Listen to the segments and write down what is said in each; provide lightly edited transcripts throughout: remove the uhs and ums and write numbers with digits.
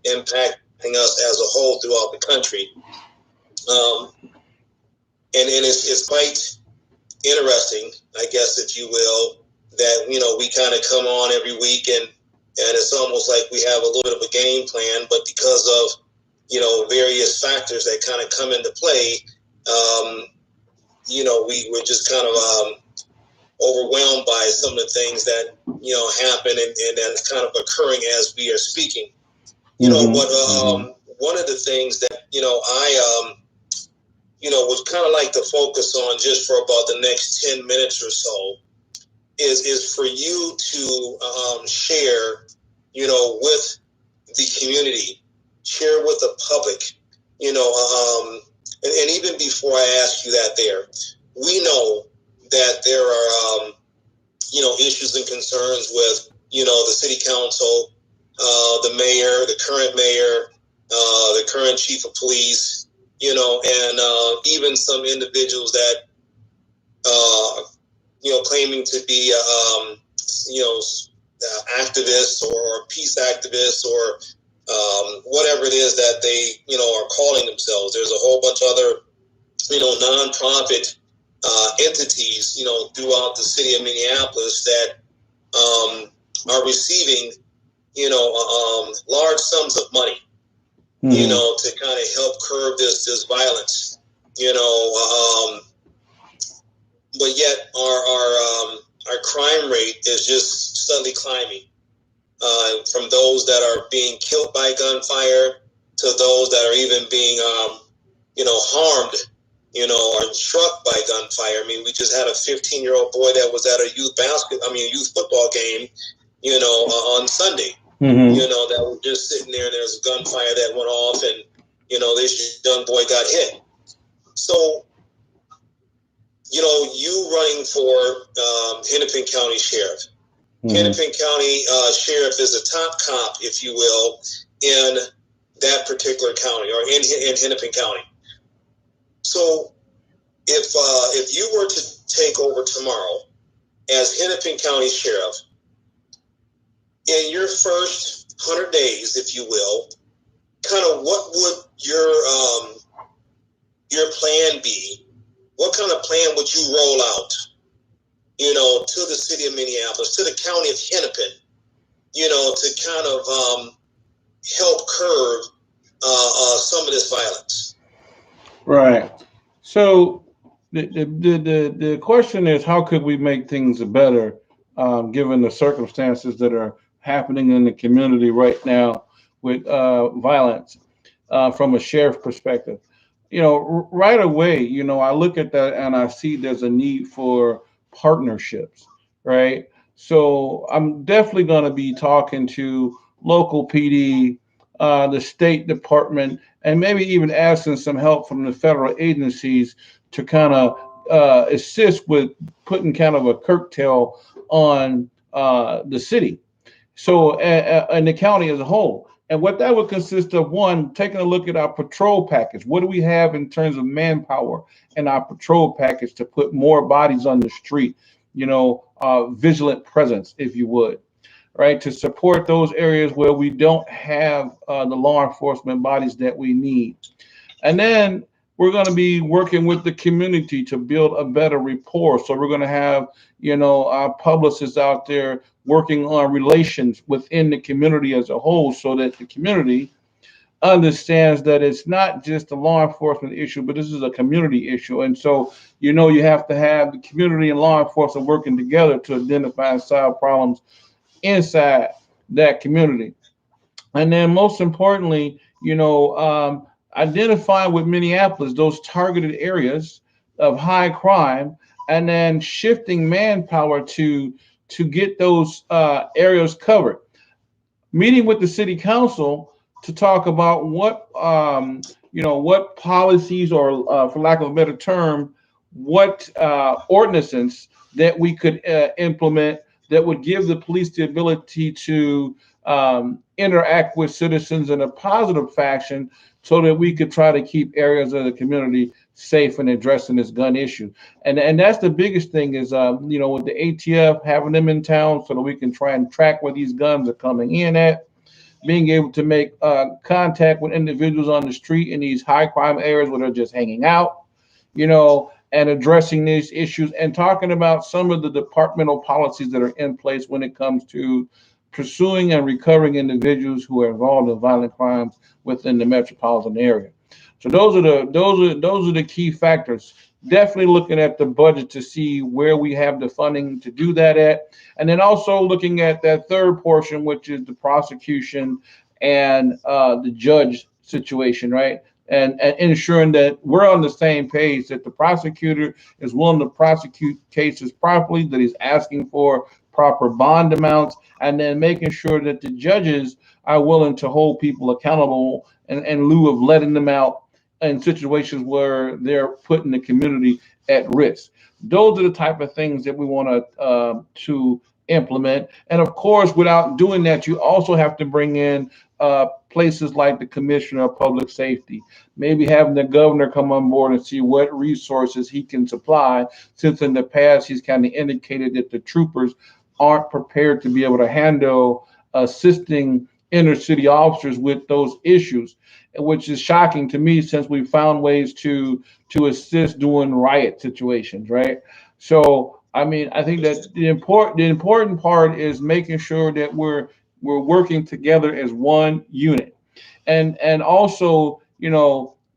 impacting us as a whole throughout the country. And it's quite interesting, I guess, if you will, that, we kind of come on every week and it's almost like we have a little bit of a game plan, but because of, various factors that kind of come into play, we're just kind of overwhelmed by some of the things that, happen and that's kind of occurring as we are speaking. But one of the things that, I would kind of like to focus on just for about the next 10 minutes or so is for you to share, with the community, share with the public, and even before I ask you that we know that there are, issues and concerns with, the city council, the mayor, the current mayor, the current chief of police, and even some individuals that, claiming to be, activists or peace activists or whatever it is that they, are calling themselves. There's a whole bunch of other, nonprofit entities, throughout the city of Minneapolis that are receiving, large sums of money, to kind of help curb this violence, but yet our crime rate is just suddenly climbing. From those that are being killed by gunfire to those that are even being, harmed, or struck by gunfire. I mean, we just had a 15-year-old boy that was at a youth football game, on Sunday, that was just sitting there and there was a gunfire that went off and, this young boy got hit. So, you running for Hennepin County Sheriff. Hennepin County Sheriff is a top cop, if you will, in that particular county or in Hennepin County. So if you were to take over tomorrow as Hennepin County Sheriff, in your first 100 days, if you will, kind of what would your plan be? What kind of plan would you roll out, to the city of Minneapolis, to the county of Hennepin, to kind of help curb some of this violence? Right. So the question is, how could we make things better, given the circumstances that are happening in the community right now with violence, from a sheriff perspective? Right away, I look at that and I see there's a need for partnerships, right? So I'm definitely going to be talking to local PD, the State Department, and maybe even asking some help from the federal agencies to kind of assist with putting kind of a curtail on the city. So, and the county as a whole. And what that would consist of, one, taking a look at our patrol package. What do we have in terms of manpower in our patrol package to put more bodies on the street, vigilant presence, if you would, right? To support those areas where we don't have the law enforcement bodies that we need. And then we're going to be working with the community to build a better rapport. So we're going to have, our publicists out there working on relations within the community as a whole, so that the community understands that it's not just a law enforcement issue, but this is a community issue. And so, you have to have the community and law enforcement working together to identify and solve problems inside that community. And then most importantly, identify with Minneapolis those targeted areas of high crime, and then shifting manpower to get those areas covered. Meeting with the city council to talk about what policies, or for lack of a better term, what ordinances that we could implement that would give the police the ability to interact with citizens in a positive fashion, so that we could try to keep areas of the community safe and addressing this gun issue. And that's the biggest thing is, with the ATF, having them in town so that we can try and track where these guns are coming in at. being able to make contact with individuals on the street in these high crime areas where they're just hanging out, and addressing these issues and talking about some of the departmental policies that are in place when it comes to pursuing and recovering individuals who are involved in violent crimes within the metropolitan area. So those are the key factors. Definitely looking at the budget to see where we have the funding to do that at, and then also looking at that third portion, which is the prosecution and the judge situation, right? And ensuring that we're on the same page, that the prosecutor is willing to prosecute cases properly, that he's asking for proper bond amounts, and then making sure that the judges are willing to hold people accountable in lieu of letting them out in situations where they're putting the community at risk. Those are the type of things that we want to implement. And of course, without doing that, you also have to bring in places like the Commissioner of Public Safety, maybe having the governor come on board and see what resources he can supply, since in the past he's kind of indicated that the troopers aren't prepared to be able to handle assisting inner city officers with those issues, which is shocking to me since we found ways to assist during riot situations, right? So I mean, I think that the important part is making sure that we're working together as one unit, and also,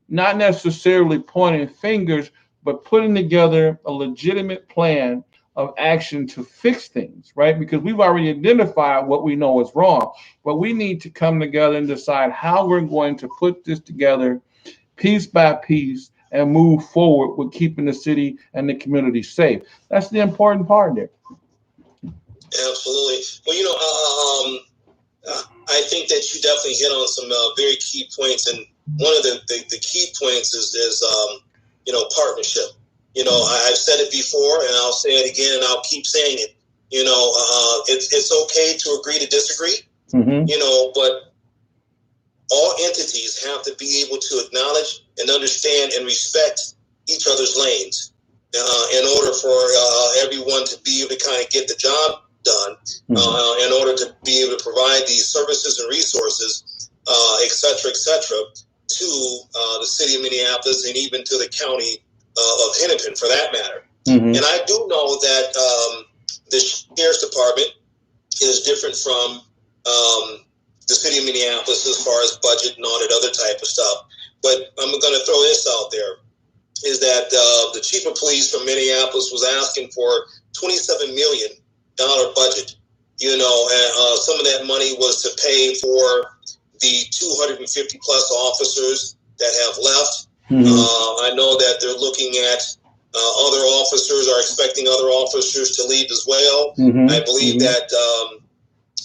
not necessarily pointing fingers, but putting together a legitimate plan of action to fix things, right? Because we've already identified what we know is wrong, but we need to come together and decide how we're going to put this together piece by piece and move forward with keeping the city and the community safe. That's the important part there. Absolutely. Well, I think that you definitely hit on some very key points, and one of the key points is partnership. I've said it before, and I'll say it again, and I'll keep saying it. It's okay to agree to disagree. Mm-hmm. But all entities have to be able to acknowledge and understand and respect each other's lanes in order for everyone to be able to kind of get the job done, in order to be able to provide these services and resources, et cetera, to the city of Minneapolis and even to the county of Hennepin, for that matter. Mm-hmm. And I do know that the sheriff's department is different from the city of Minneapolis as far as budget and all that other type of stuff. But I'm going to throw this out there, is that the chief of police from Minneapolis was asking for $27 million budget, and some of that money was to pay for the 250 plus officers that have left. Mm-hmm. I know that they're looking at other officers, are expecting other officers to leave as well. Mm-hmm. I believe that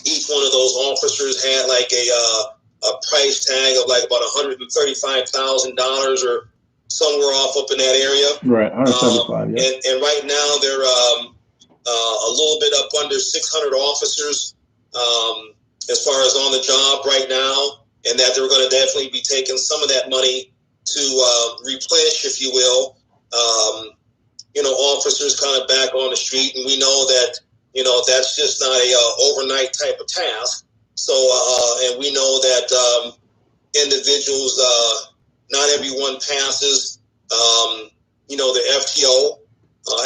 each one of those officers had like a price tag of like about $135,000 or somewhere off up in that area. Right, 175. Yeah. And right now they're a little bit up under 600 officers as far as on the job right now, and that they're going to definitely be taking some of that money to replenish, if you will, officers kind of back on the street. And we know that, that's just not a overnight type of task. So, and we know that individuals, not everyone passes, the FTO.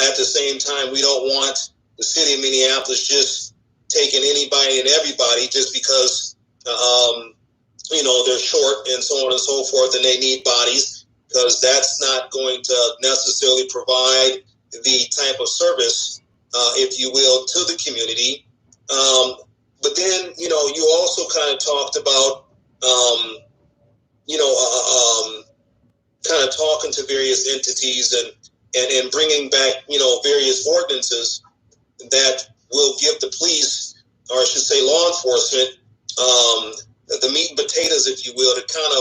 At the same time, we don't want the city of Minneapolis just taking anybody and everybody just because, they're short and so on and so forth, and they need bodies, because that's not going to necessarily provide the type of service, if you will, to the community. But then, you also kind of talked about, kind of talking to various entities and bringing back, various ordinances that will give the police, or I should say law enforcement, the meat and potatoes, if you will, to kind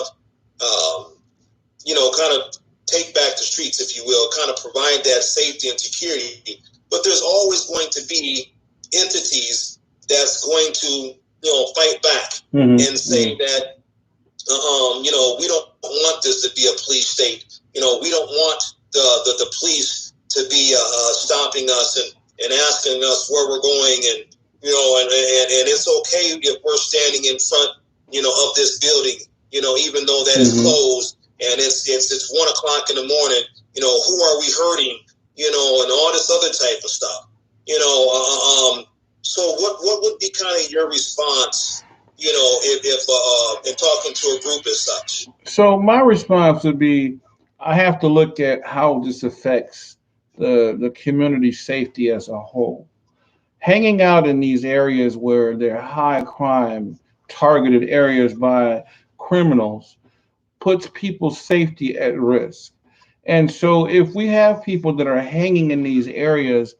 of take back the streets, if you will, kind of provide that safety and security. But there's always going to be entities that's going to, fight back and say that, we don't want this to be a police state. We don't want the police to be stopping us and asking us where we're going, and and it's okay if we're standing in front, of this building, even though that is closed and it's 1 o'clock in the morning, who are we hurting, and all this other type of stuff, so what would be kind of your response, if in talking to a group as such? So my response would be, I have to look at how this affects the community safety as a whole. Hanging out in these areas where they're high crime, targeted areas by criminals, puts people's safety at risk. And so if we have people that are hanging in these areas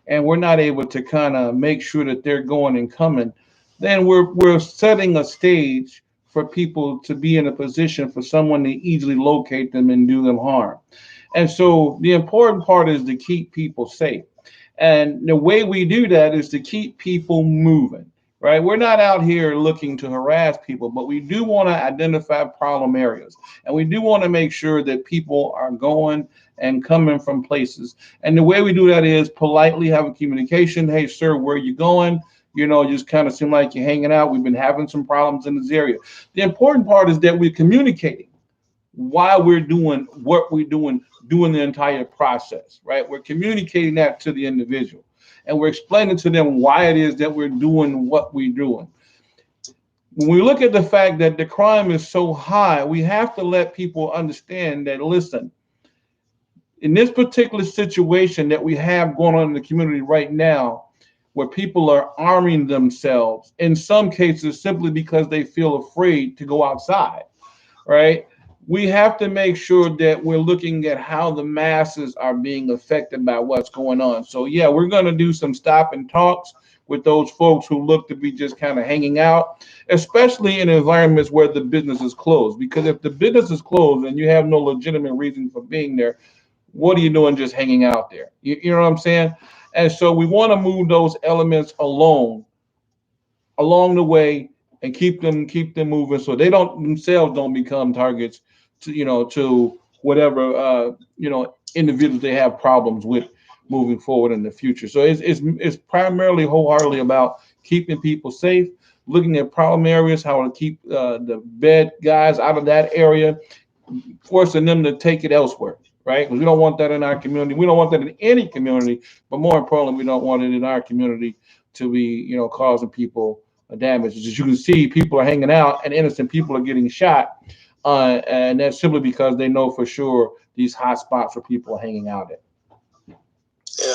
and we're not able to kind of make sure that they're going and coming, then we're setting a stage for people to be in a position for someone to easily locate them and do them harm. And so the important part is to keep people safe. And the way we do that is to keep people moving, right? We're not out here looking to harass people, but we do want to identify problem areas. And we do want to make sure that people are going and coming from places. And the way we do that is politely having communication. Hey, sir, where are you going? Just kind of seem like you're hanging out. We've been having some problems in this area. The important part is that we're communicating why we're doing what we're doing the entire process, right? We're communicating that to the individual and we're explaining to them why it is that we're doing what we're doing. When we look at the fact that the crime is so high, we have to let people understand that, listen, in this particular situation that we have going on in the community right now, where people are arming themselves, in some cases simply because they feel afraid to go outside, right? We have to make sure that we're looking at how the masses are being affected by what's going on. So yeah, we're going to do some stop and talks with those folks who look to be just kind of hanging out, especially in environments where the business is closed. Because if the business is closed and you have no legitimate reason for being there, what are you doing just hanging out there? You know what I'm saying? And so we want to move those elements along the way and keep them moving so they don't become targets to whatever individuals they have problems with moving forward in the future. So it's primarily wholeheartedly about keeping people safe, looking at problem areas, how to keep the bad guys out of that area, forcing them to take it elsewhere, right? Because we don't want that in our community. We don't want that in any community, but more importantly, we don't want it in our community to be, causing people damage. As you can see, people are hanging out and innocent people are getting shot. And that's simply because they know for sure these hot spots where people are hanging out at.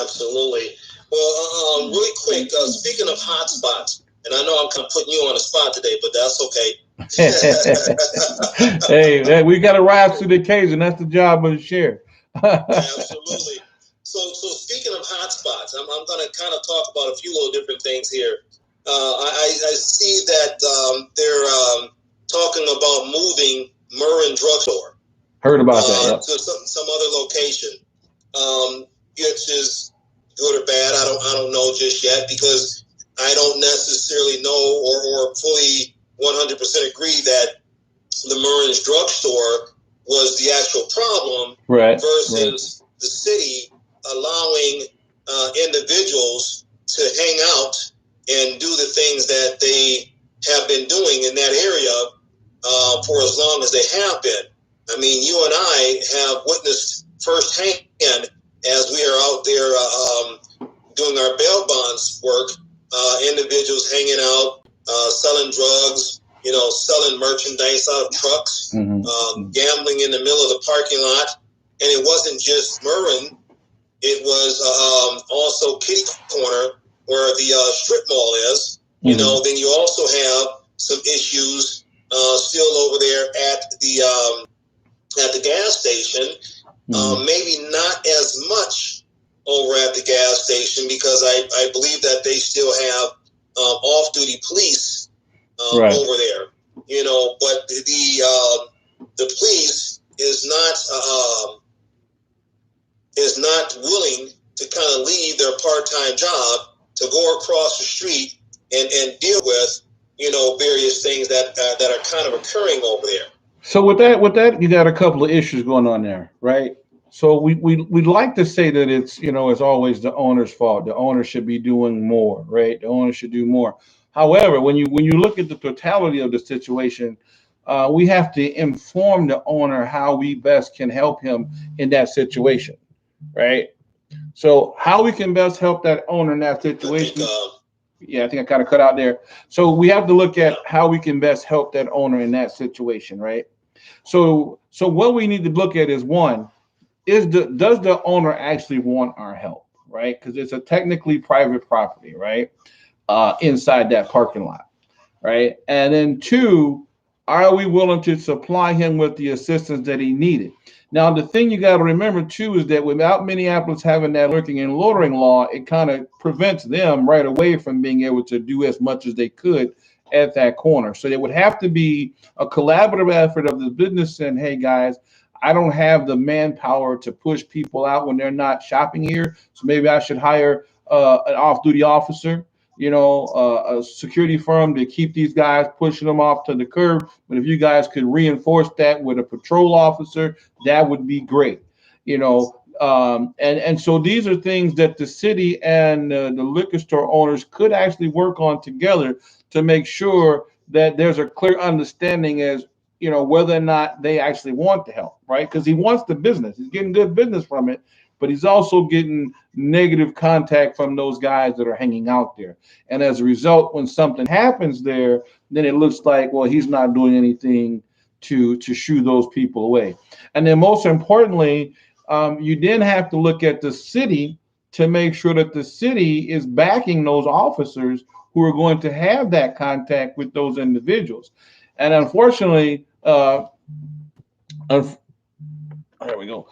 Absolutely. Well, really quick, speaking of hot spots, and I know I'm kind of putting you on the spot today, but that's okay. hey, we got to rise to the occasion. That's the job of the sheriff. Absolutely. So speaking of hot spots, I'm going to kind of talk about a few little different things here. I see that they're talking about moving Murrin Drugstore. Heard about that, yep. To some other location, which is good or bad. I don't know just yet because I don't necessarily know or fully 100% agree that the Murrin's Drugstore was the actual problem, right, versus the city allowing individuals to hang out and do the things that they have been doing in that area for as long as they have been. I mean, you and I have witnessed firsthand as we are out there doing our bail bonds work, individuals hanging out, selling drugs, selling merchandise out of trucks, gambling in the middle of the parking lot. And it wasn't just Murrin, it was also Kitty Corner, where the strip mall is. Then you also have some issues still over there at the gas station. Maybe not as much over at the gas station because I believe that they still have off-duty police right. over there. But the police is not willing to kind of leave their part-time job to go across the street and deal with various things that are kind of occurring over there. So with that, you got a couple of issues going on there, right? So we'd like to say that it's always the owner's fault. The owner should be doing more, right? The owner should do more. However, when you look at the totality of the situation, we have to inform the owner how we best can help him in that situation, right? So how we can best help that owner in that I think, situation. Yeah, I think I kind of cut out there. So we have to look at how we can best help that owner in that situation, right? So what we need to look at is one, does the owner actually want our help, right? Because it's a technically private property, right? Inside that parking lot, right? And then two, are we willing to supply him with the assistance that he needed? Now, the thing you got to remember too is that without Minneapolis having that lurking and loitering law, it kind of prevents them right away from being able to do as much as they could at that corner. So there would have to be a collaborative effort of the business saying, "Hey guys, I don't have the manpower to push people out when they're not shopping here, so maybe I should hire an off-duty officer, a security firm to keep these guys pushing them off to the curb. But if you guys could reinforce that with a patrol officer, that would be great. And so these are things that the city and the liquor store owners could actually work on together to make sure that there's a clear understanding as whether or not they actually want the help, right? Because he wants the business, he's getting good business from it, but he's also getting negative contact from those guys that are hanging out there. And as a result, when something happens there, then it looks like, well, he's not doing anything to shoo those people away. And then most importantly, you then have to look at the city to make sure that the city is backing those officers who are going to have that contact with those individuals. And unfortunately, there we go.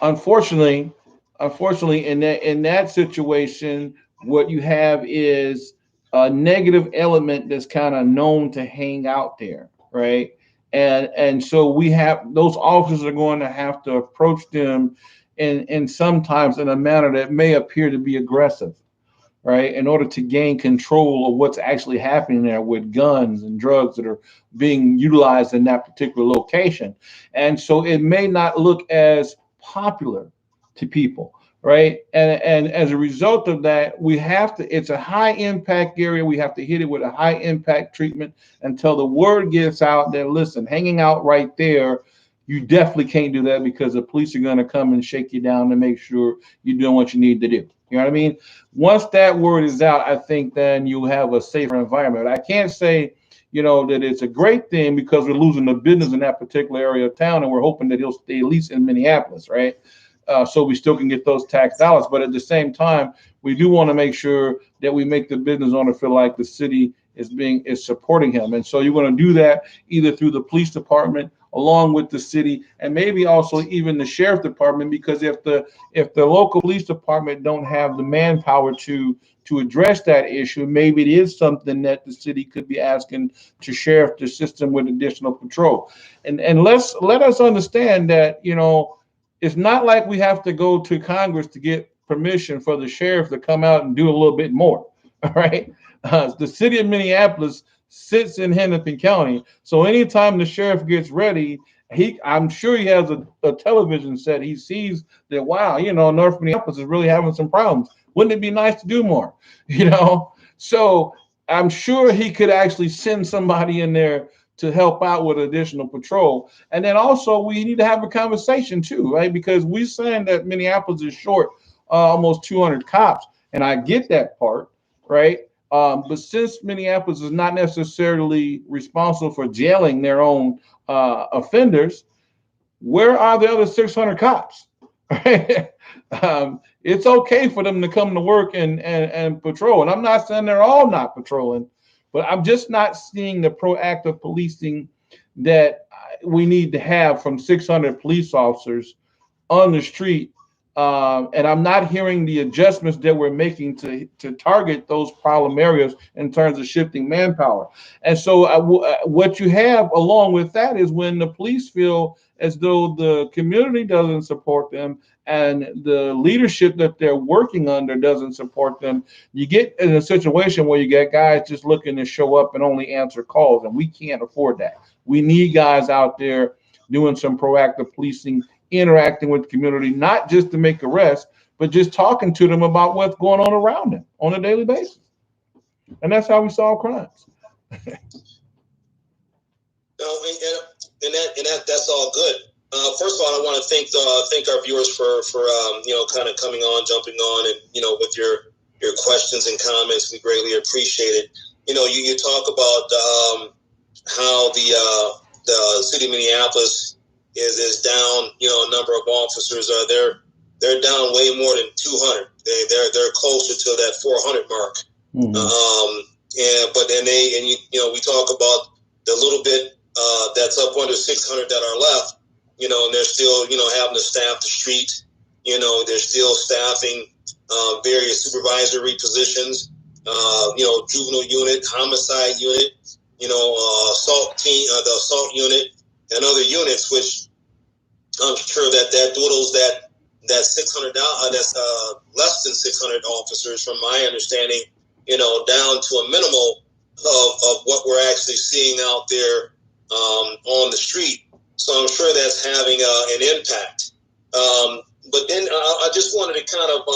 Unfortunately, in that situation, what you have is a negative element that's kind of known to hang out there, right? And so we have those officers are going to have to approach them in sometimes in a manner that may appear to be aggressive, right? In order to gain control of what's actually happening there with guns and drugs that are being utilized in that particular location. And so it may not look as popular to people, right? And as a result of that, we have to, it's a high impact area. We have to hit it with a high impact treatment until the word gets out that, listen, hanging out right there, you definitely can't do that because the police are going to come and shake you down to make sure you're doing what you need to do. You know what I mean? Once that word is out, I think then you have a safer environment. I can't say, that it's a great thing because we're losing the business in that particular area of town, and we're hoping that he'll stay at least in Minneapolis, right? So we still can get those tax dollars. But at the same time, we do want to make sure that we make the business owner feel like the city is supporting him. And so you're going to do that either through the police department along with the city and maybe also even the sheriff department, because if the local police department don't have the manpower to address that issue, maybe it is something that the city could be asking to sheriff the system with additional patrol. And let us understand that it's not like we have to go to Congress to get permission for the sheriff to come out and do a little bit more. All right. The city of Minneapolis sits in Hennepin County. So anytime the sheriff gets ready, I'm sure he has a television set. He sees that, wow, North Minneapolis is really having some problems. Wouldn't it be nice to do more? So I'm sure he could actually send somebody in there to help out with additional patrol. And then also we need to have a conversation too, right? Because we're saying that Minneapolis is short almost 200 cops. And I get that part, right? But since Minneapolis is not necessarily responsible for jailing their own offenders, where are the other 600 cops? It's okay for them to come to work and patrol. And I'm not saying they're all not patrolling, but I'm just not seeing the proactive policing that we need to have from 600 police officers on the street. And I'm not hearing the adjustments that we're making to target those problem areas in terms of shifting manpower. And so what you have along with that is when the police feel as though the community doesn't support them and the leadership that they're working under doesn't support them, you get in a situation where you get guys just looking to show up and only answer calls, and we can't afford that. We need guys out there doing some proactive policing, interacting with the community, not just to make arrests, but just talking to them about what's going on around them on a daily basis. And that's how we solve crimes. No, that's all good. First of all, I want to thank our viewers for kind of coming on, jumping on, and with your questions and comments. We greatly appreciate it. You talk about how the city of Minneapolis is down. A number of officers are they're down way more than 200. They're closer to that 400 mark. Mm-hmm. We talk about the little bit that's up under 600 that are left. And they're still having to staff the street. They're still staffing various supervisory positions. Juvenile unit, homicide unit. Assault team, the assault unit, and other units, which I'm sure that dwindles that 600 that's less than 600 officers, from my understanding, down to a minimal of what we're actually seeing out there on the street. So I'm sure that's having an impact. But then I just wanted to kind of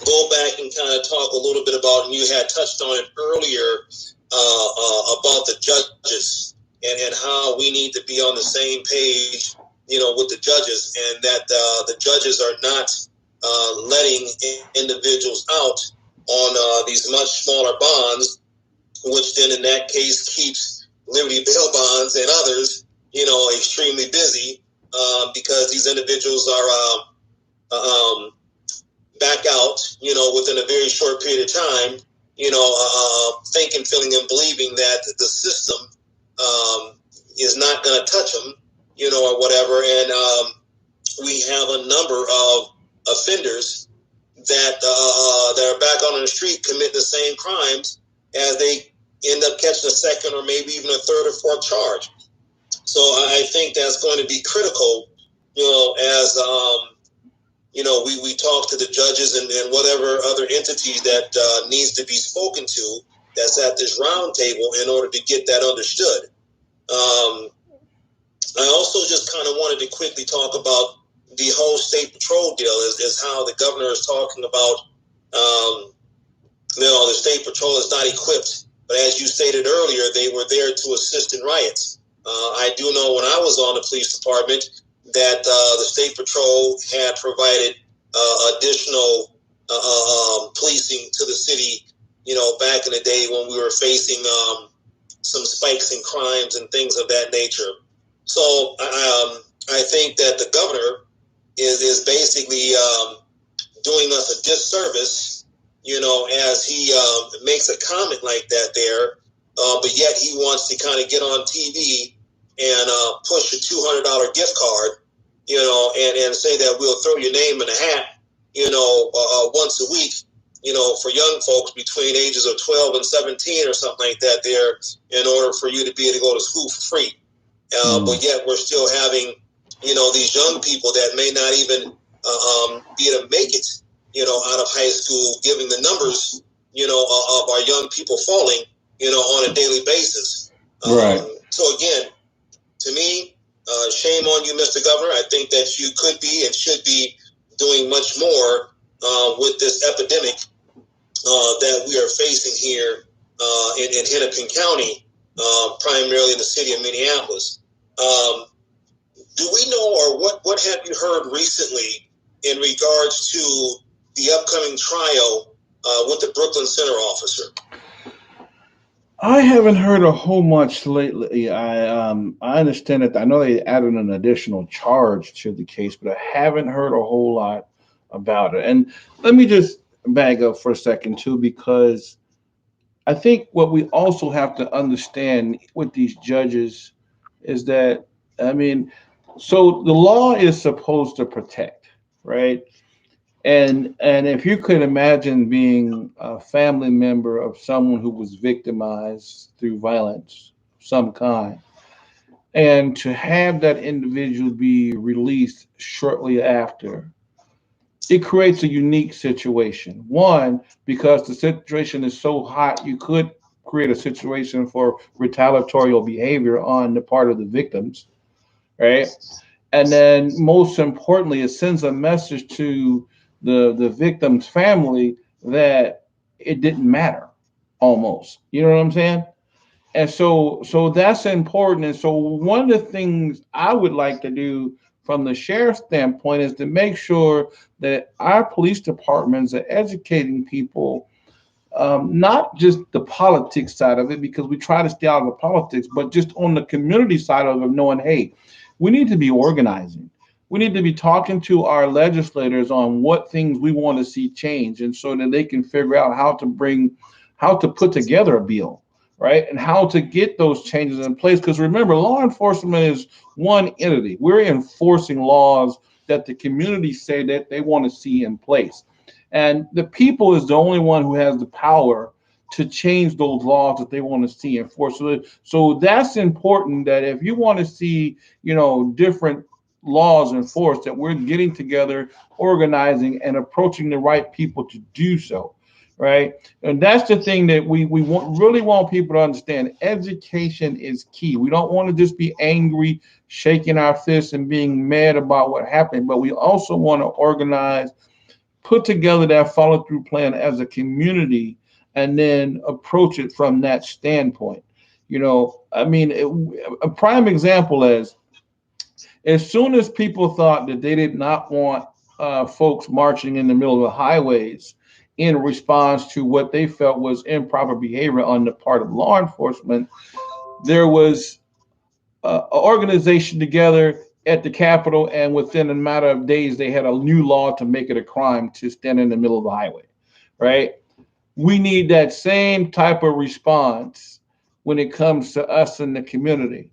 go back and kind of talk a little bit about, and you had touched on it earlier, about the judges and how we need to be on the same page, with the judges, and that the judges are not letting individuals out on these much smaller bonds, which then in that case keeps Liberty bail bonds and others, extremely busy, because these individuals are back out, within a very short period of time, thinking, feeling, and believing that the system is not going to touch them, or whatever. And we have a number of offenders that are back on the street committing the same crimes, as they end up catching a second or maybe even a third or fourth charge. So I think that's going to be critical, as we talk to the judges and whatever other entities that needs to be spoken to, that's at this round table, in order to get that understood. I also just kind of wanted to quickly talk about the whole state patrol deal, is how the governor is talking about, the state patrol is not equipped. But as you stated earlier, they were there to assist in riots. I do know when I was on the police department that the state patrol had provided additional policing to the city, back in the day when we were facing some spikes in crimes and things of that nature. So I think that the governor is basically doing us a disservice, as he makes a comment like that there, but yet he wants to kind of get on TV and push a $200 gift card, and say that we'll throw your name in a hat, once a week, for young folks between ages of 12 and 17 or something like that there, in order for you to be able to go to school for free. But yet we're still having, these young people that may not even be able to make it, out of high school, giving the numbers, of our young people falling, on a daily basis. Right. So again, to me, shame on you, Mr. Governor. I think that you could be and should be doing much more with this epidemic that we are facing here in Hennepin County, primarily in the city of Minneapolis. Do we know, or what have you heard recently in regards to the upcoming trial with the Brooklyn Center officer? I haven't heard a whole much lately. I understand that, I know they added an additional charge to the case, but I haven't heard a whole lot about it. And let me just back up for a second too, because I think what we also have to understand with these judges is that, so the law is supposed to protect, right? And if you could imagine being a family member of someone who was victimized through violence of some kind, and to have that individual be released shortly after, it creates a unique situation. One, because the situation is so hot, you could create a situation for retaliatory behavior on the part of the victims, right? And then most importantly, it sends a message to the victim's family that it didn't matter. almost. You know what I'm saying? And so that's important. And so one of the things I would like to do from the sheriff's standpoint is to make sure that our police departments are educating people, not just the politics side of it, because we try to stay out of the politics, but just on the community side of it, knowing, hey, we need to be organizing. We need to be talking to our legislators on what things we want to see change, and so that they can figure out how to put together a bill, right? And how to get those changes in place. Because remember, law enforcement is one entity. We're enforcing laws that the community say that they want to see in place. And the people is the only one who has the power to change those laws that they want to see enforced. So that's important, that if you want to see, different laws enforced, that we're getting together, organizing, and approaching the right people to do so, right? And that's the thing that we really want people to understand. Education is key. We don't want to just be angry, shaking our fists, and being mad about what happened, but we also want to organize, put together that follow through plan as a community, and then approach it from that standpoint. I mean, a prime example is, as soon as people thought that they did not want folks marching in the middle of the highways in response to what they felt was improper behavior on the part of law enforcement, there was an organization together at the Capitol, and within a matter of days, they had a new law to make it a crime to stand in the middle of the highway, right? We need that same type of response when it comes to us in the community.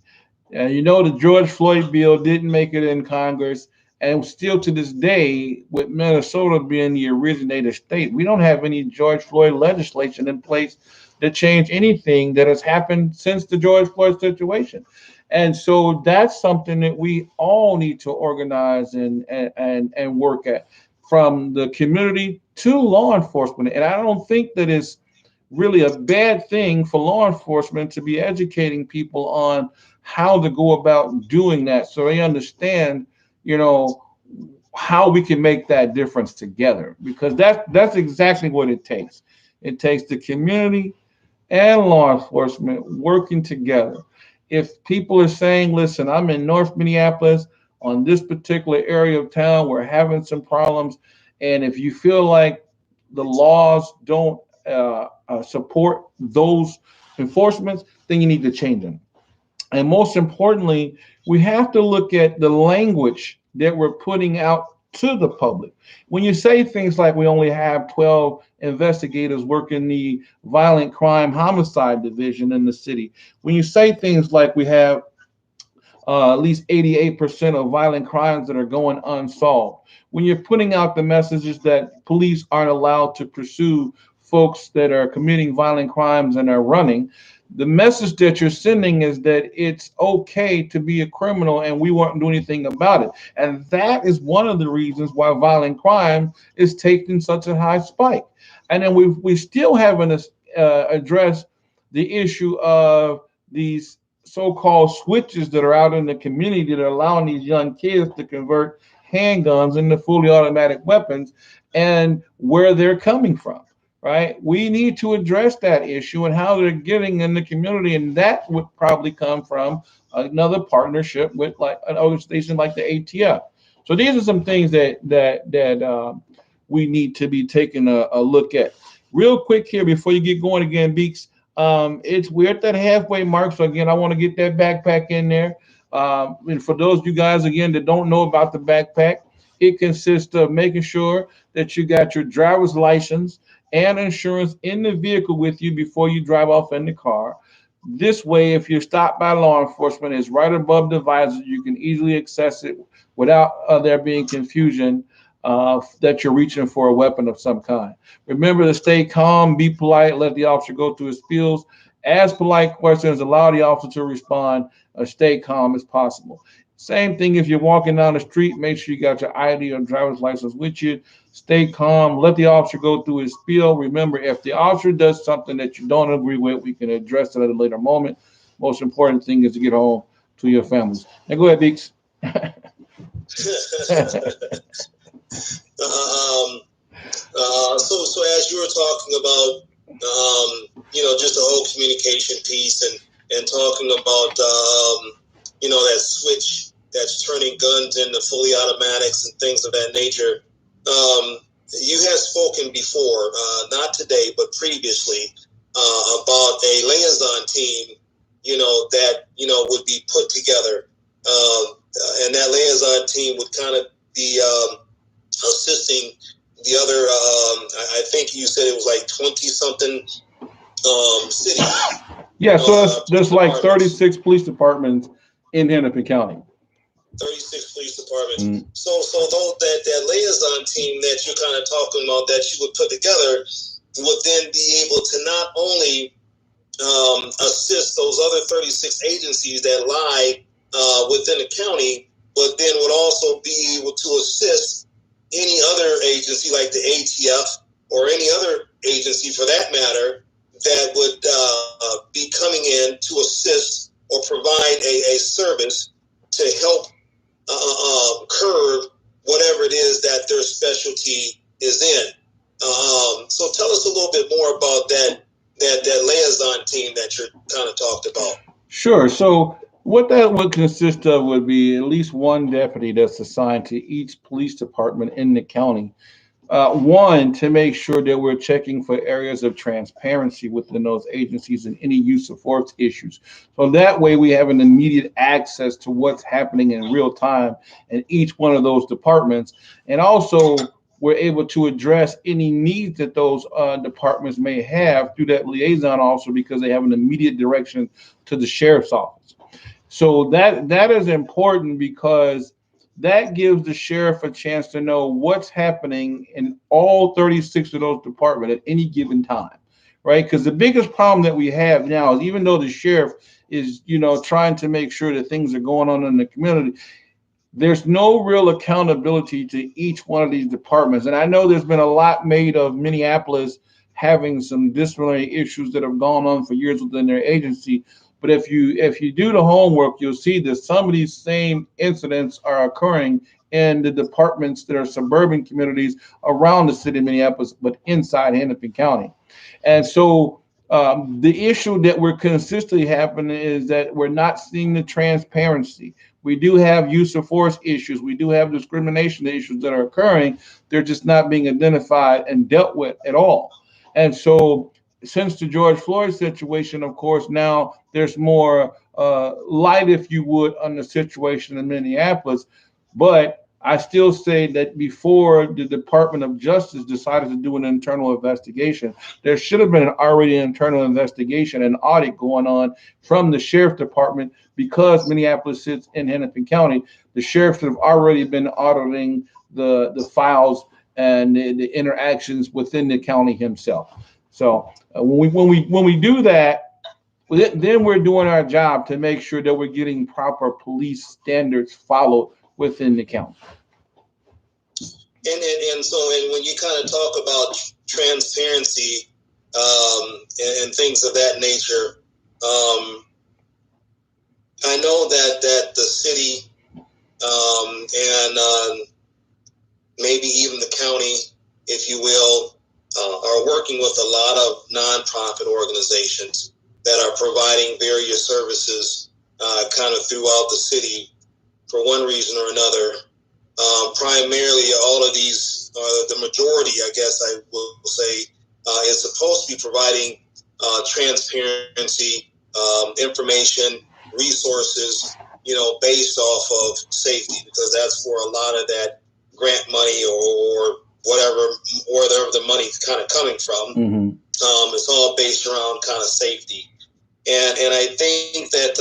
And the George Floyd bill didn't make it in Congress, and still to this day, with Minnesota being the originator state, we don't have any George Floyd legislation in place to change anything that has happened since the George Floyd situation. And so that's something that we all need to organize and work at, from the community to law enforcement. And I don't think that it's really a bad thing for law enforcement to be educating people on how to go about doing that, so they understand, you know, how we can make that difference together, because that's exactly what it takes. It takes the community and law enforcement working together. If people are saying, listen, I'm in North Minneapolis on this particular area of town, we're having some problems, and if you feel like the laws don't support those enforcements, then you need to change them. And most importantly, we have to look at the language that we're putting out to the public. When you say things like we only have 12 investigators working the violent crime homicide division in the city, when you say things like we have at least 88% of violent crimes that are going unsolved, when you're putting out the messages that police aren't allowed to pursue folks that are committing violent crimes and are running, the message that you're sending is that it's okay to be a criminal and we won't do anything about it. And that is one of the reasons why violent crime is taking such a high spike. And then we still haven't addressed the issue of these so-called switches that are out in the community that are allowing these young kids to convert handguns into fully automatic weapons, and where they're coming from. Right? We need to address that issue and how they're getting in the community, and that would probably come from another partnership with like an organization like the ATF. So these are some things that we need to be taking a look at. Real quick here before you get going again, Beeks. We're at that halfway mark, so again, I want to get that backpack in there. And for those of you guys again that don't know about the backpack, it consists of making sure that you got your driver's license and insurance in the vehicle with you before you drive off in the car. This way, if you're stopped by law enforcement, it's right above the visor. You can easily access it without there being confusion that you're reaching for a weapon of some kind. Remember to stay calm, be polite, let the officer go through his spills. Ask polite questions, allow the officer to respond, stay calm as possible. Same thing if you're walking down the street, make sure you got your ID or driver's license with you. Stay calm, let the officer go through his spiel. Remember, if the officer does something that you don't agree with, we can address it at a later moment. Most important thing is to get home to your families. Now go ahead, Beeks. So as you were talking about just the whole communication piece and talking about, that switch that's turning guns into fully automatics and things of that nature. You have spoken before, not today, but previously, about a liaison team, that, would be put together. And that liaison team would kind of be assisting the other, I think you said it was like 20 something cities. Yeah, so there's like 36 police departments in Hennepin County. 36 police departments. So that liaison team that you're kind of talking about that you would put together would then be able to not only assist those other 36 agencies that lie within the county, but then would also be able to assist any other agency like the ATF or any other agency for that matter that would be coming in to assist or provide a service to help curb whatever it is that their specialty is in. So tell us a little bit more about that liaison team that you're kind of talked about. Sure. So what that would consist of would be at least one deputy that's assigned to each police department in the county. One, to make sure that we're checking for areas of transparency within those agencies and any use of force issues. So that way we have an immediate access to what's happening in real time in each one of those departments. And also we're able to address any needs that those departments may have through that liaison also because they have an immediate direction to the sheriff's office. So that is important because that gives the sheriff a chance to know what's happening in all 36 of those departments at any given time, right? Because the biggest problem that we have now is even though the sheriff is, trying to make sure that things are going on in the community, there's no real accountability to each one of these departments. And I know there's been a lot made of Minneapolis having some disciplinary issues that have gone on for years within their agency. But if you do the homework, you'll see that some of these same incidents are occurring in the departments that are suburban communities around the city of Minneapolis, but inside Hennepin County. And so the issue that we're consistently happening is that we're not seeing the transparency. We do have use of force issues. We do have discrimination issues that are occurring. They're just not being identified and dealt with at all. And so since the George Floyd situation, of course, now there's more light, if you would, on the situation in Minneapolis. But I still say that before the Department of Justice decided to do an internal investigation, there should have been already an internal investigation and audit going on from the sheriff department because Minneapolis sits in Hennepin County. The sheriff should have already been auditing the files and the interactions within the county himself. So when we do that, then we're doing our job to make sure that we're getting proper police standards followed within the county. And so when you kind of talk about transparency and things of that nature, I know that the city and maybe even the county, if you will, are working with a lot of nonprofit organizations that are providing various services kind of throughout the city for one reason or another. Primarily, all of these, the majority, I guess I will say, is supposed to be providing transparency, information, resources, based off of safety, because that's for a lot of that grant money or wherever the money's kind of coming from. Mm-hmm. It's all based around kind of safety. And I think that,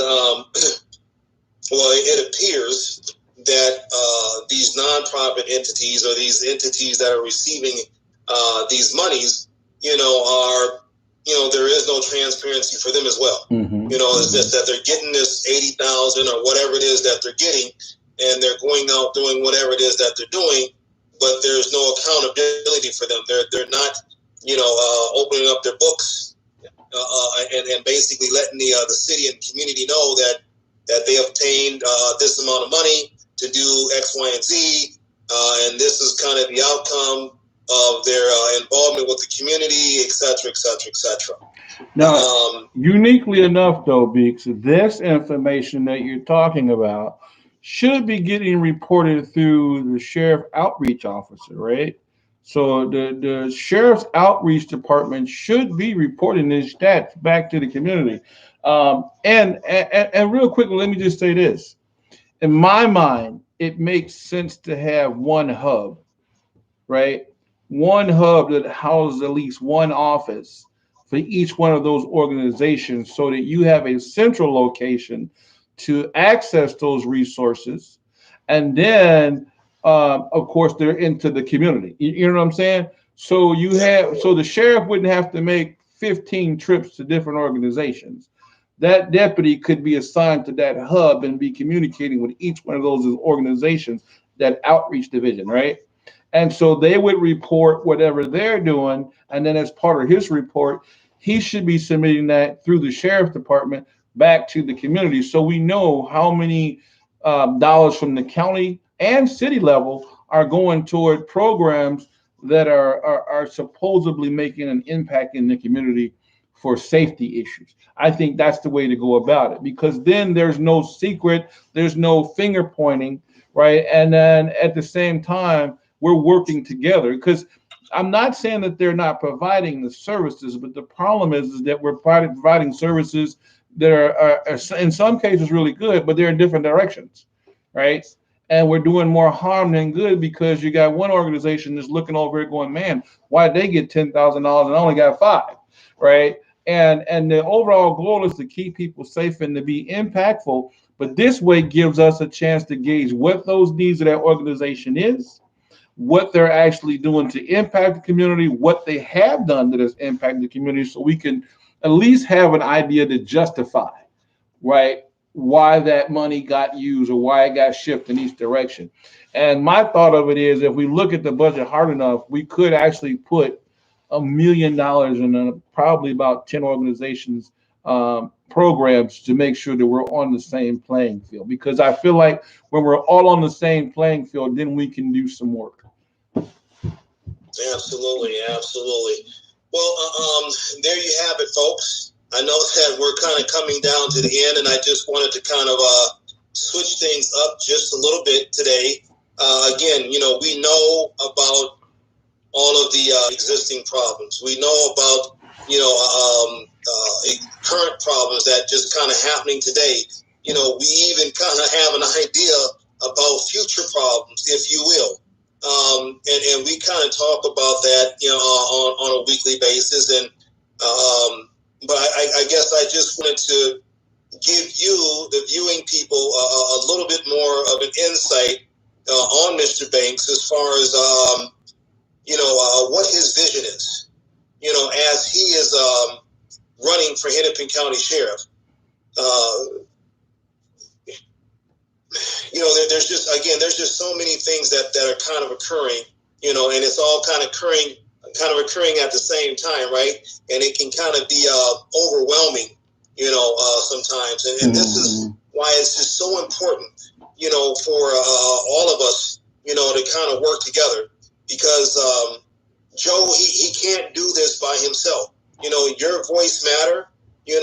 it appears that these nonprofit entities or these entities that are receiving these monies, are, there is no transparency for them as well. Mm-hmm. It's just that they're getting this 80,000 or whatever it is that they're getting, and they're going out doing whatever it is that they're doing, but there's no accountability for them. They're not, opening up their books and basically letting the city and community know that they obtained this amount of money to do X, Y, and Z, and this is kind of the outcome. of their involvement with the community, et cetera, et cetera, et cetera. Now, uniquely enough, though, Beeks, this information that you're talking about should be getting reported through the sheriff outreach officer, right? So the sheriff's outreach department should be reporting these stats back to the community. And real quickly, let me just say this. In my mind, it makes sense to have one hub, right? One hub that houses at least one office for each one of those organizations so that you have a central location to access those resources. And then, of course, they're into the community. You know what I'm saying? So the sheriff wouldn't have to make 15 trips to different organizations. That deputy could be assigned to that hub and be communicating with each one of those organizations, that outreach division, right? And so they would report whatever they're doing. And then as part of his report, he should be submitting that through the sheriff's department back to the community. So we know how many dollars from the county and city level are going toward programs that are supposedly making an impact in the community for safety issues. I think that's the way to go about it, because then there's no secret, there's no finger pointing, right? And then at the same time, we're working together, because I'm not saying that they're not providing the services, but the problem is that we're providing services that are in some cases really good, but they're in different directions, right? And we're doing more harm than good, because you got one organization that's looking over it going, man, why did they get $10,000 and I only got five, right? And the overall goal is to keep people safe and to be impactful. But this way gives us a chance to gauge what those needs of that organization is, what they're actually doing to impact the community, what they have done that has impacted the community, so we can at least have an idea to justify, right, why that money got used or why it got shifted in each direction. And my thought of it is, if we look at the budget hard enough, we could actually put $1 million in probably about 10 organizations programs to make sure that we're on the same playing field. Because I feel like when we're all on the same playing field, then we can do some work. Absolutely, absolutely. Well, there you have it, folks. I know that we're kind of coming down to the end, and I just wanted to kind of switch things up just a little bit today. Again, we know about all of the existing problems. We know about, current problems that just kind of happening today. We even kind of have an idea about future problems, if you will. And we kind of talk about that, on a weekly basis. And but I guess I just wanted to give you, the viewing people, a little bit more of an insight on Mr. Banks as far as what his vision is. As he is running for Hennepin County Sheriff. There's just so many things that are kind of occurring, and it's all kind of occurring at the same time, right? And it can kind of be overwhelming, sometimes. And this is why it's just so important, for all of us, to kind of work together, because Joe, he can't do this by himself. Your voice matter. Your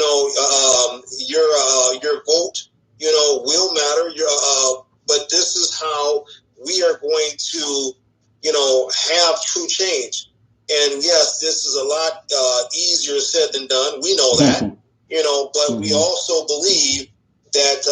vote, will matter. But this is how we are going to, have true change. And yes, this is a lot easier said than done. We know that, but we also believe that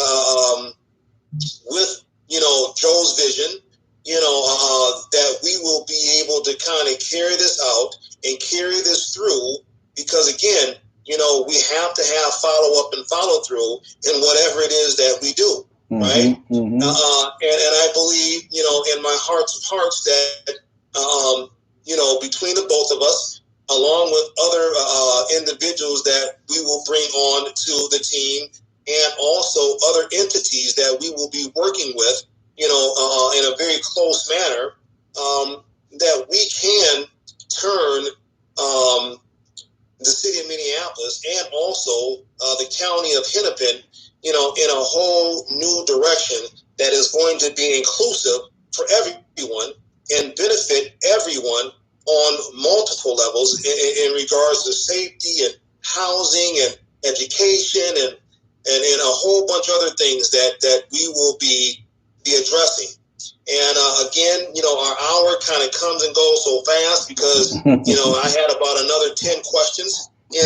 with, Joe's vision, that we will be able to kind of carry this out and carry this through, because again, we have to have follow up and follow through in whatever it is that we do, right? And I believe, in my hearts of hearts that, between the both of us, along with other individuals that we will bring on to the team, and also other entities that we will be working with, in a very close manner, that we can turn the city of Minneapolis and also the county of Hennepin, in a whole new direction that is going to be inclusive for everyone and benefit everyone on multiple levels in regards to safety and housing and education and a whole bunch of other things that we will be addressing. And again, our hour kind of comes and goes so fast because, I had about another 10 questions, by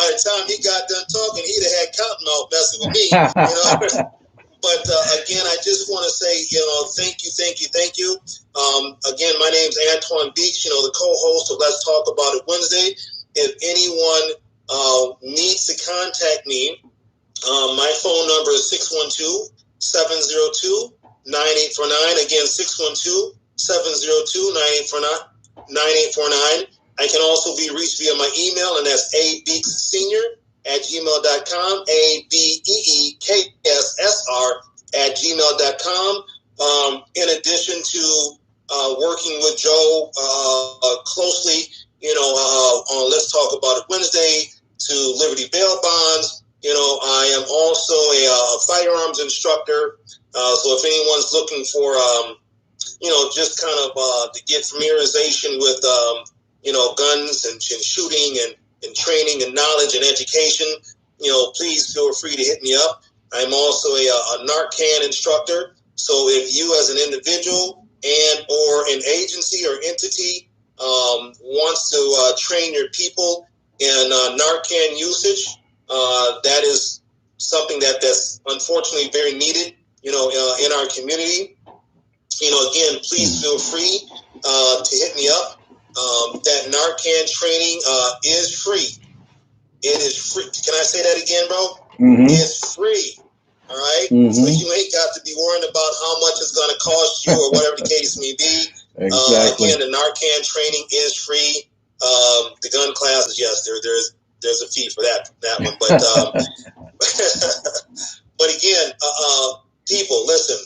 the time he got done talking, he'd have had Cottonmouth messing with me, But again, I just want to say, thank you. Again, my name's Antoine Beach, the co-host of Let's Talk About It Wednesday. If anyone needs to contact me, my phone number is 612-702-9849. Again, 612-702-9849. I can also be reached via my email, and that's abeekssr@gmail.com, abeekssr@gmail.com. In addition to working with Joe closely, on Let's Talk About It Wednesday, to Liberty Bail Bonds, I am also a firearms instructor. So if anyone's looking for, just kind of to get familiarization with, guns and shooting and training and knowledge and education, please feel free to hit me up. I'm also a Narcan instructor. So if you as an individual and or an agency or entity wants to train your people in Narcan usage, that is something that's unfortunately very needed, in our community. Again, please feel free to hit me up. That Narcan training is free. It is free. Can I say that again, bro? Mm-hmm. It's free. All right? Mm-hmm. So you ain't got to be worrying about how much it's going to cost you or whatever the case may be. Exactly. Again, the Narcan training is free. The gun classes, yes, there's a fee for that one. But but again, people, listen.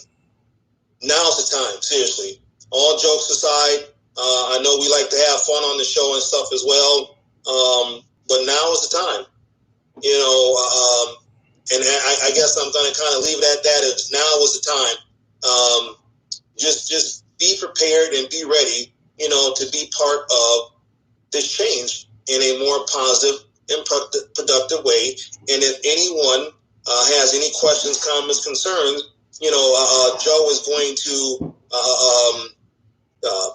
Now's the time. Seriously. All jokes aside, I know we like to have fun on the show and stuff as well. But now is the time. And I guess I'm going to kind of leave it at that. If now was the time. Just be prepared and be ready, to be part of this change in a more positive and productive way. And if anyone has any questions, comments, concerns, Joe is going to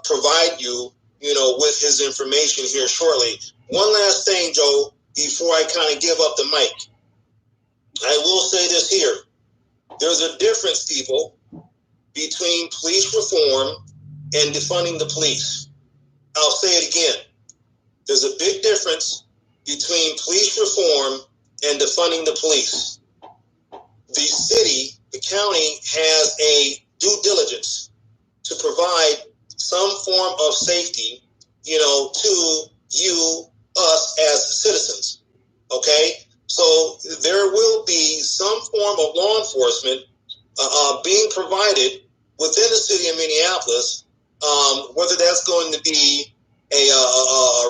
provide you, with his information here shortly. One last thing, Joe, before I kind of give up the mic. I will say this here. There's a difference, people, between police reform and defunding the police. I'll say it again. There's a big difference between police reform and defunding the police. The city, the county, has a due diligence to provide some form of safety, to you, us as citizens. Okay? So there will be some form of law enforcement being provided within the city of Minneapolis, whether that's going to be a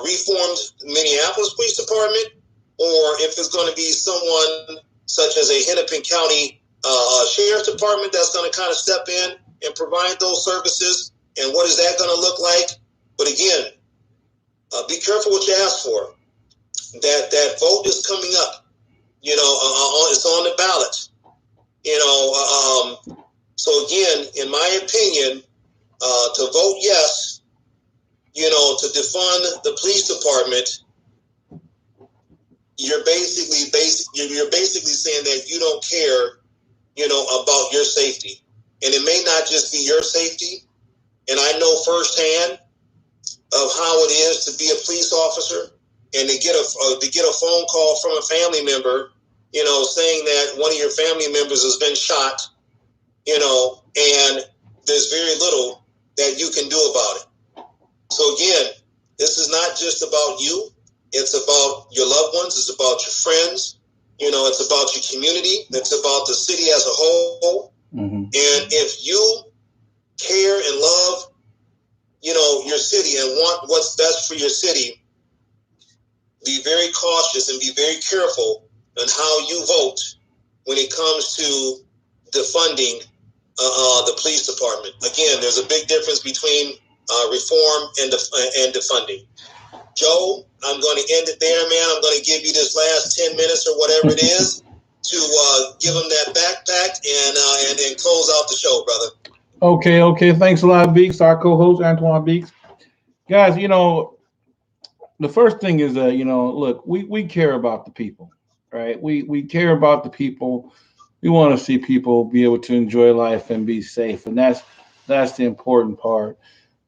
reformed Minneapolis Police Department, or if it's going to be someone such as a Hennepin County Sheriff Department that's going to kind of step in and provide those services. And what is that going to look like? But again, be careful what you ask for. That vote is coming up. It's on the ballot. So again, in my opinion, to vote yes, to defund the police department, you're basically saying that you don't care, about your safety. And it may not just be your safety. And I know firsthand of how it is to be a police officer and to get a phone call from a family member, saying that one of your family members has been shot, and there's very little that you can do about it. So again, this is not just about you. It's about your loved ones. It's about your friends. It's about your community. It's about the city as a whole. Mm-hmm. And if you care and love, your city and want what's best for your city, be very cautious and be very careful on how you vote when it comes to defunding the police department. Again, there's a big difference between reform and defunding. Joe, I'm going to end it there, man. I'm going to give you this last 10 minutes or whatever it is to give them that backpack and then close out the show, brother. Okay. Thanks a lot, Beeks, our co-host, Antoine Beeks. Guys, the first thing is that, look, we care about the people, right? We care about the people. We want to see people be able to enjoy life and be safe. And that's the important part.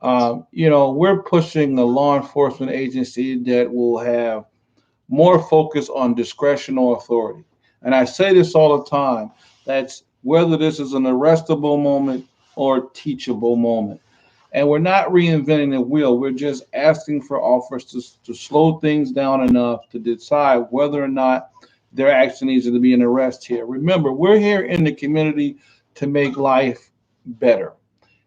We're pushing a law enforcement agency that will have more focus on discretional authority. And I say this all the time. That's whether this is an arrestable moment or teachable moment. And we're not reinventing the wheel. We're just asking for officers to slow things down enough to decide whether or not there actually needs to be an arrest here. Remember, we're here in the community to make life better.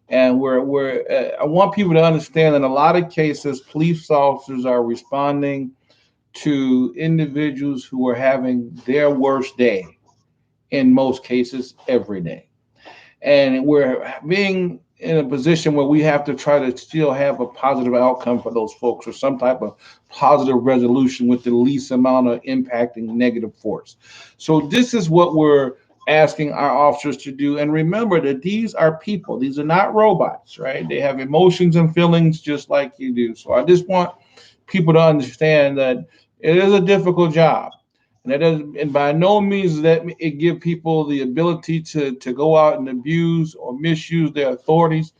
And I want people to understand that in a lot of cases, police officers are responding to individuals who are having their worst day, in most cases, every day. And we're being in a position where we have to try to still have a positive outcome for those folks or some type of positive resolution with the least amount of impacting negative force. So this is what we're asking our officers to do. And remember that these are people. These are not robots, right? They have emotions and feelings just like you do. So I just want people to understand that it is a difficult job. And that doesn't, and by no means does that it give people the ability to go out and abuse or misuse their authorities.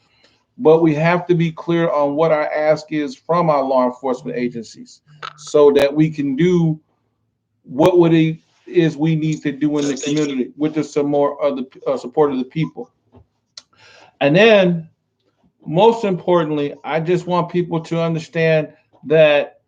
But we have to be clear on what our ask is from our law enforcement agencies, so that we can do what would it is we need to do in the community with the some more of the support of the people. And then, most importantly, I just want people to understand that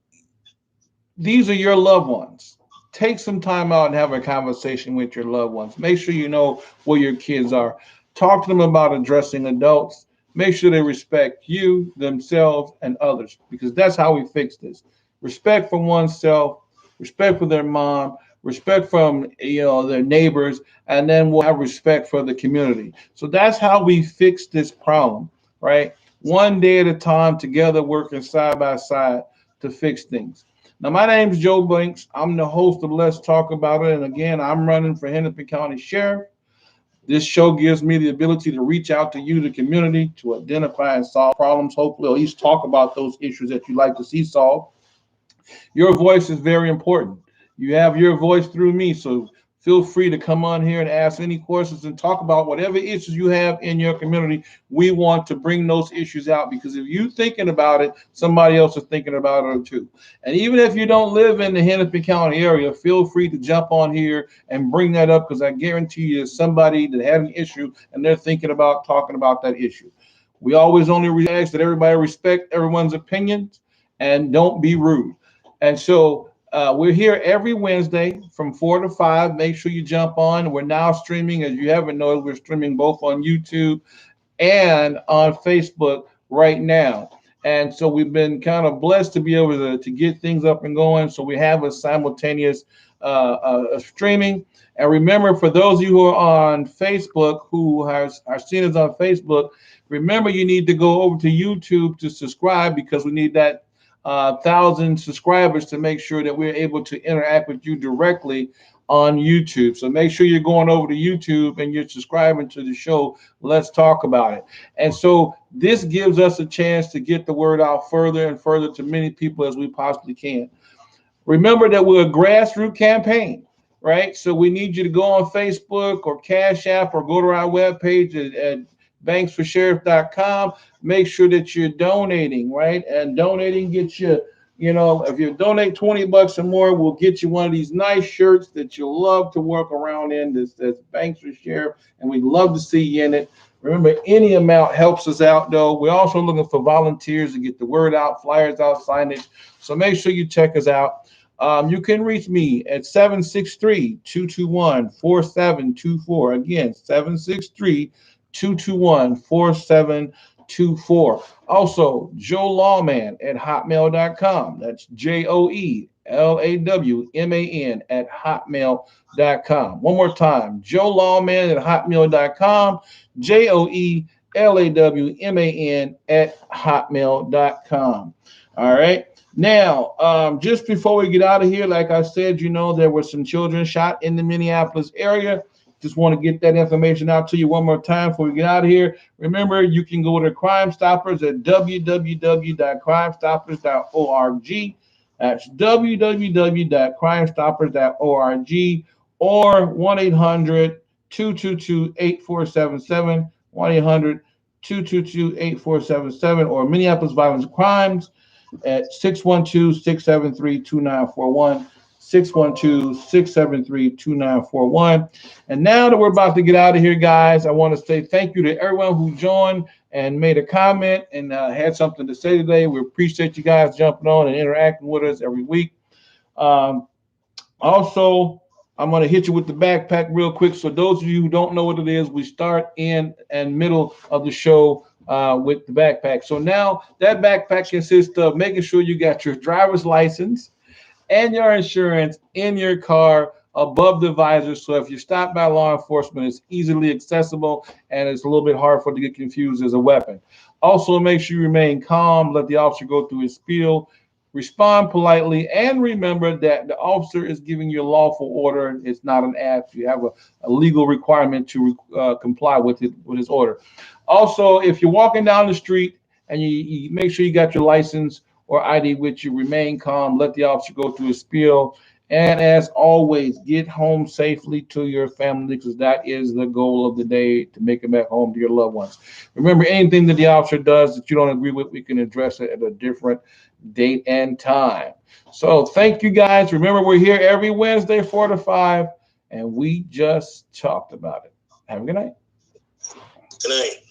these are your loved ones. Take some time out and have a conversation with your loved ones. Make sure you know where your kids are. Talk to them about addressing adults. Make sure they respect you, themselves, and others, because that's how we fix this. Respect for oneself, respect for their mom, respect from their neighbors, and then we'll have respect for the community. So that's how we fix this problem, right? One day at a time, together, working side by side to fix things. Now, my name is Joe Banks. I'm the host of Let's Talk About It. And again, I'm running for Hennepin County Sheriff. This show gives me the ability to reach out to you, the community, to identify and solve problems, hopefully, or at least talk about those issues that you'd like to see solved. Your voice is very important. You have your voice through me, so feel free to come on here and ask any questions and talk about whatever issues you have in your community. We want to bring those issues out, because if you're thinking about it, somebody else is thinking about it too. And even if you don't live in the Hennepin County area, feel free to jump on here and bring that up, because I guarantee you there's somebody that had an issue and they're thinking about talking about that issue. We always only ask that everybody respect everyone's opinions and don't be rude. And so we're here every Wednesday from 4 to 5. Make sure you jump on. We're now streaming, as you haven't noticed, we're streaming both on YouTube and on Facebook right now. And so we've been kind of blessed to be able to get things up and going. So we have a simultaneous streaming. And remember, for those of you who are on Facebook, who are seeing us on Facebook, remember you need to go over to YouTube to subscribe, because we need that 1,000 subscribers to make sure that we're able to interact with you directly on YouTube. So make sure you're going over to YouTube and you're subscribing to the show. Let's talk about it. And so this gives us a chance to get the word out further and further to many people as we possibly can. Remember that we're a grassroots campaign, right? So we need you to go on Facebook or Cash App or go to our webpage at banksforsheriff.com. Make sure that you're donating, right? And donating gets you, if you donate $20 or more, we'll get you one of these nice shirts that you'll love to work around in. This says Banks for Sheriff, and we'd love to see you in it. Remember, any amount helps us out, though. We're also looking for volunteers to get the word out, flyers out, signage. So make sure you check us out. You can reach me at 763-221-4724. Again, 763-221-4724. Also, Joe Lawman at hotmail.com. That's JoeLawman at hotmail.com. One more time, Joe Lawman at hotmail.com. JoeLawman at hotmail.com. All right. Now, just before we get out of here, like I said, there were some children shot in the Minneapolis area. Just want to get that information out to you one more time before we get out of here. Remember, you can go to Crime Stoppers at www.crimestoppers.org. That's www.crimestoppers.org or 1-800-222-8477, 1-800-222-8477, or Minneapolis Violence Crimes at 612-673-2941, 612-673-2941. And now that we're about to get out of here, guys, I want to say thank you to everyone who joined and made a comment and had something to say today. We appreciate you guys jumping on and interacting with us every week. Also, I'm going to hit you with the backpack real quick. So those of you who don't know what it is, we start in and middle of the show with the backpack. So now that backpack consists of making sure you got your driver's license and your insurance in your car above the visor. So if you're stopped by law enforcement, it's easily accessible and it's a little bit hard for it to get confused as a weapon. Also, make sure you remain calm, let the officer go through his spiel, respond politely, and remember that the officer is giving you a lawful order. It's not an act. You have a legal requirement to comply with his order. Also, if you're walking down the street and you make sure you got your license or ID with you, remain calm, let the officer go through his spiel. And as always, get home safely to your family, because that is the goal of the day, to make it back home to your loved ones. Remember, anything that the officer does that you don't agree with, we can address it at a different date and time. So thank you, guys. Remember, we're here every Wednesday, 4 to 5, and we just talked about it. Have a good night. Good night.